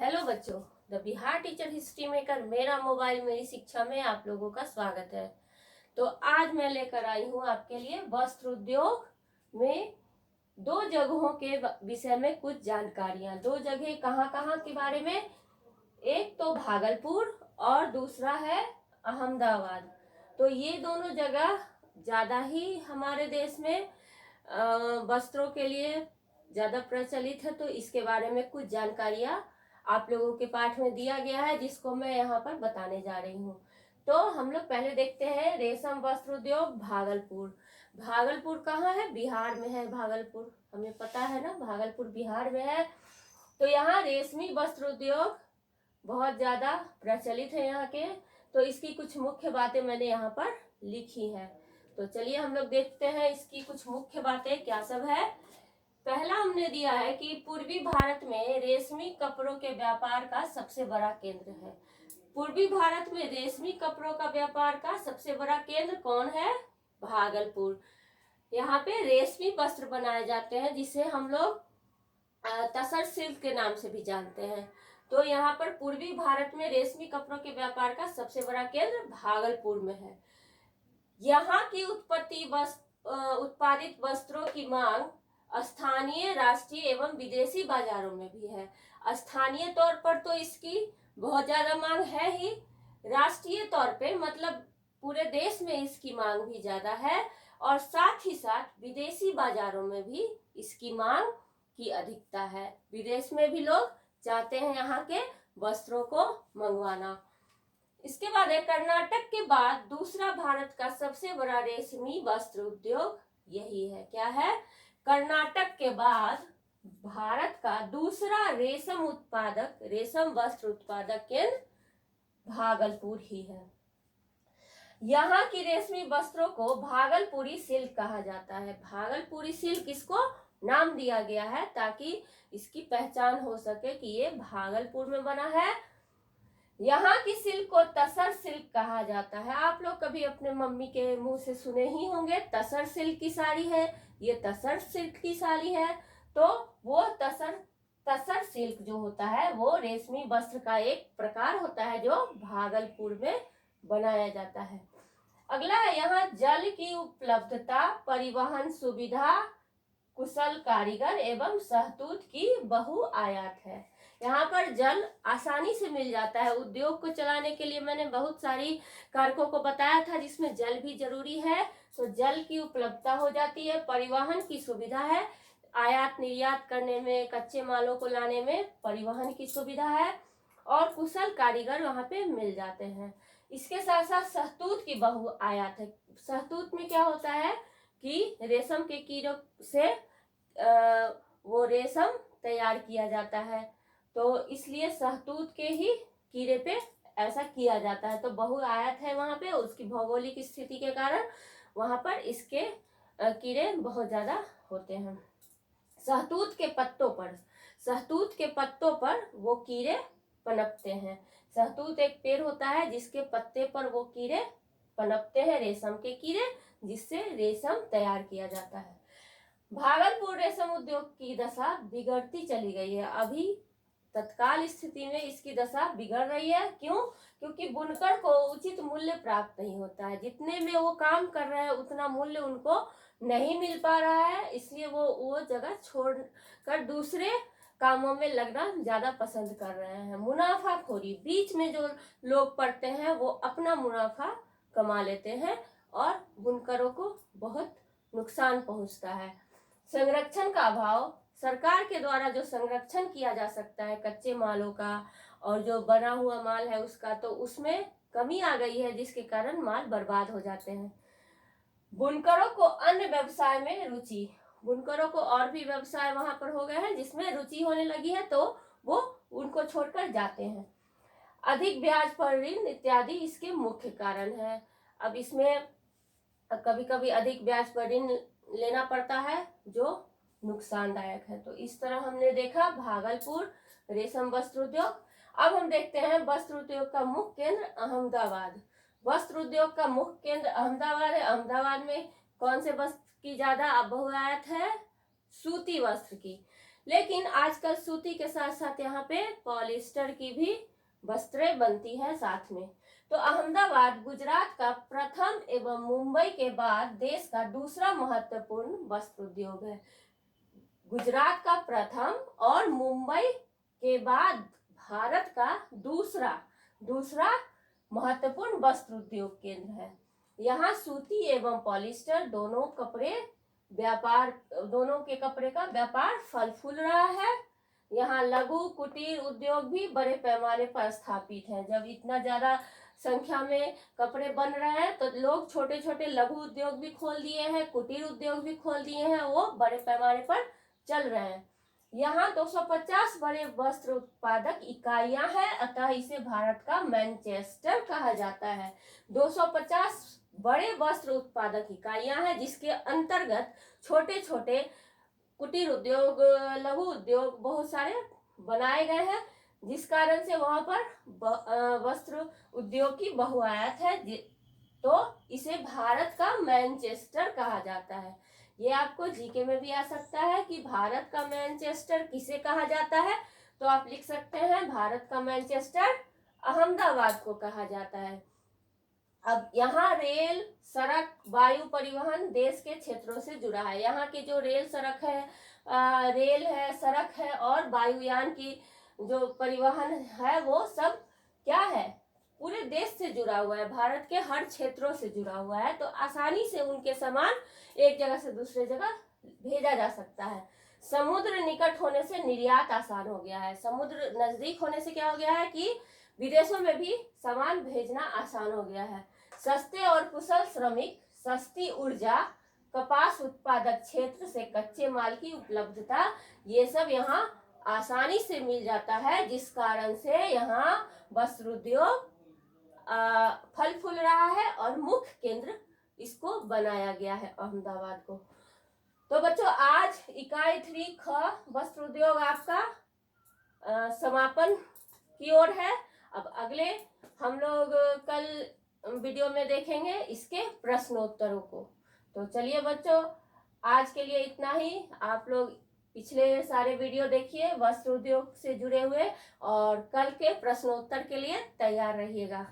Hello बच्चों, the Bihar teacher history maker मेरा mobile मेरी शिक्षा में आप लोगों का स्वागत है। तो आज मैं लेकर आई हूँ आपके लिए वस्त्र उद्योग में दो जगहों के विषय में कुछ जानकारियां। दो जगह कहाँ कहाँ के बारे में, एक तो भागलपुर और दूसरा है अहमदाबाद। तो ये दोनों जगह ज़्यादा ही हमारे देश में वस्त्रों के लिए ज़्यादा प्रचलित है। तो इसके बारे में कुछ जानकारियां आप लोगों के पाठ में दिया गया है, जिसको मैं यहाँ पर बताने जा रही हूँ। तो हम लोग पहले देखते हैं रेशम वस्त्र उद्योग भागलपुर। भागलपुर कहाँ है? बिहार में है भागलपुर, हमें पता है ना, भागलपुर बिहार में है। तो यहाँ रेशमी वस्त्र उद्योग बहुत ज्यादा प्रचलित है यहाँ के। तो इसकी कुछ मुख्य बातें मैंने यहाँ पर लिखी है। तो चलिए हम लोग देखते हैं इसकी कुछ मुख्य बातें क्या सब है। पहला हमने दिया है कि पूर्वी भारत में रेशमी कपड़ों के व्यापार का सबसे बड़ा केंद्र है। पूर्वी भारत में रेशमी कपड़ों का व्यापार का सबसे बड़ा केंद्र कौन है? भागलपुर। यहाँ पे रेशमी वस्त्र बनाए जाते हैं, जिसे हम लोग तसर सिल्क के नाम से भी जानते हैं। तो यहाँ पर पूर्वी भारत में रेशमी कपड़ों के व्यापार का सबसे बड़ा केंद्र भागलपुर में है। यहाँ की उत्पादित वस्त्रों की मांग स्थानीय, राष्ट्रीय एवं विदेशी बाजारों में भी है। स्थानीय तौर पर तो इसकी बहुत ज्यादा मांग है ही, राष्ट्रीय तौर पे मतलब पूरे देश में इसकी मांग भी ज्यादा है, और साथ ही साथ विदेशी बाजारों में भी इसकी मांग की अधिकता है। विदेश में भी लोग चाहते हैं यहाँ के वस्त्रों को मंगवाना। इसके बाद है कर्नाटक के बाद दूसरा भारत का सबसे बड़ा रेशमी वस्त्र उद्योग यही है। क्या है? कर्नाटक के बाद भारत का दूसरा रेशम वस्त्र उत्पादक केंद्र भागलपुर ही है। यहाँ की रेशमी वस्त्रों को भागलपुरी सिल्क कहा जाता है। भागलपुरी सिल्क इसको नाम दिया गया है ताकि इसकी पहचान हो सके कि ये भागलपुर में बना है। यहाँ की सिल्क को तसर सिल्क कहा जाता है। आप लोग कभी अपने मम्मी के मुंह से सुने ही होंगे, तसर सिल्क की साड़ी है, ये तसर सिल्क की साड़ी है। तो वो तसर सिल्क जो होता है वो रेशमी वस्त्र का एक प्रकार होता है जो भागलपुर में बनाया जाता है। अगला है यहाँ जल की उपलब्धता, परिवहन सुविधा, कुशल कारीगर एवं शहतूत की बहु आयात है। यहाँ पर जल आसानी से मिल जाता है। उद्योग को चलाने के लिए मैंने बहुत सारी कारकों को बताया था, जिसमें जल भी जरूरी है। तो जल की उपलब्धता हो जाती है, परिवहन की सुविधा है, आयात निर्यात करने में, कच्चे मालों को लाने में परिवहन की सुविधा है, और कुशल कारीगर वहाँ पे मिल जाते हैं। इसके साथ साथ शहतूत की बहु आयात है। शहतूत में क्या होता है कि रेशम के कीड़ों से वो रेशम तैयार किया जाता है, तो इसलिए शहतूत के ही कीड़े पे ऐसा किया जाता है। तो बहु आयात है वहाँ पे, उसकी भौगोलिक स्थिति के कारण वहाँ पर इसके कीड़े बहुत ज्यादा होते हैं। शहतूत के पत्तों पर वो कीड़े पनपते हैं। शहतूत एक पेड़ होता है जिसके पत्ते पर वो कीड़े पनपते हैं, रेशम के कीड़े, जिससे रेशम तैयार किया जाता है। भागलपुर रेशम उद्योग की दशा बिगड़ती चली गई है। अभी तत्काल स्थिति में इसकी दशा बिगड़ रही है। क्यों? क्योंकि बुनकर को उचित मूल्य प्राप्त नहीं होता है। जितने में वो काम कर रहे हैं उतना मूल्य उनको नहीं मिल पा रहा है, इसलिए वो जगह छोड़कर दूसरे कामों में लगना ज्यादा पसंद कर रहे हैं। मुनाफाखोरी, बीच में जो लोग पड़ते हैं वो अपना मुनाफा कमा लेते हैं और बुनकरों को बहुत नुकसान पहुंचता है। संरक्षण का अभाव, सरकार के द्वारा जो संरक्षण किया जा सकता है कच्चे मालों का और जो बना हुआ माल है उसका, तो उसमें कमी आ गई है, जिसके कारण माल बर्बाद हो जाते हैं। बुनकरों को अन्य व्यवसाय में रुचि, बुनकरों को और भी व्यवसाय वहां पर हो गए हैं जिसमें रुचि होने लगी है, तो वो उनको छोड़कर जाते हैं। अधिक ब्याज पर ऋण इत्यादि इसके मुख्य कारण है। अब इसमें कभी कभी अधिक ब्याज पर ऋण लेना पड़ता है जो नुकसानदायक है। तो इस तरह हमने देखा भागलपुर रेशम वस्त्र उद्योग। अब हम देखते हैं वस्त्र उद्योग का मुख्य केंद्र अहमदाबाद। वस्त्र उद्योग का मुख्य केंद्र अहमदाबाद है। अहमदाबाद में कौन से वस्त्र की ज्यादा बहुआयात है? सूती वस्त्र की। लेकिन आजकल सूती के साथ साथ यहाँ पे पॉलिस्टर की भी वस्त्रें बनती है साथ में। तो अहमदाबाद गुजरात का प्रथम एवं मुंबई के बाद देश का दूसरा महत्वपूर्ण वस्त्र उद्योग है। गुजरात का प्रथम और मुंबई के बाद भारत का दूसरा महत्वपूर्ण वस्त्र उद्योग केंद्र है। यहाँ सूती एवं पॉलिस्टर दोनों के कपड़े का व्यापार फल फूल रहा है। यहाँ लघु कुटीर उद्योग भी बड़े पैमाने पर स्थापित है। जब इतना ज्यादा संख्या में कपड़े बन रहे हैं तो लोग छोटे छोटे लघु उद्योग भी खोल दिए हैं, कुटीर उद्योग भी खोल दिए हैं, वो बड़े पैमाने पर चल रहे हैं। यहाँ 250 बड़े वस्त्र उत्पादक इकाइयां हैं, अतः इसे भारत का मैनचेस्टर कहा जाता है। 250 बड़े वस्त्र उत्पादक इकाइयां हैं जिसके अंतर्गत छोटे छोटे कुटीर उद्योग, लघु उद्योग बहुत सारे बनाए गए हैं, जिस कारण से वहां पर वस्त्र उद्योग की बहुआयात है, तो इसे भारत का मैनचेस्टर कहा जाता है। ये आपको जीके में भी आ सकता है कि भारत का मैनचेस्टर किसे कहा जाता है, तो आप लिख सकते हैं भारत का मैनचेस्टर अहमदाबाद को कहा जाता है। अब यहाँ रेल, सड़क, वायु परिवहन देश के क्षेत्रों से जुड़ा है। यहाँ के जो रेल है, सड़क है और वायुयान की जो परिवहन है वो सब क्या है, पूरे देश से जुड़ा हुआ है, भारत के हर क्षेत्रों से जुड़ा हुआ है। तो आसानी से उनके सामान एक जगह से दूसरे जगह भेजा जा सकता है। समुद्र निकट होने से निर्यात आसान हो गया है। समुद्र नजदीक होने से क्या हो गया है कि विदेशों में भी सामान भेजना आसान हो गया है। सस्ते और कुशल श्रमिक, सस्ती ऊर्जा, कपास उत्पादक क्षेत्र से कच्चे माल की उपलब्धता, ये सब यहाँ आसानी से मिल जाता है, जिस कारण से यहाँ वस्त्र उद्योग फल फूल रहा है और मुख्य केंद्र इसको बनाया गया है अहमदाबाद को। तो बच्चों आज इकाई 3 ख वस्त्र उद्योग आपका समापन की ओर है। अब अगले हम लोग कल वीडियो में देखेंगे इसके प्रश्नोत्तरों को। तो चलिए बच्चों आज के लिए इतना ही। आप लोग पिछले सारे वीडियो देखिए वस्त्र उद्योग से जुड़े हुए, और कल के प्रश्नोत्तर के लिए तैयार रहिएगा।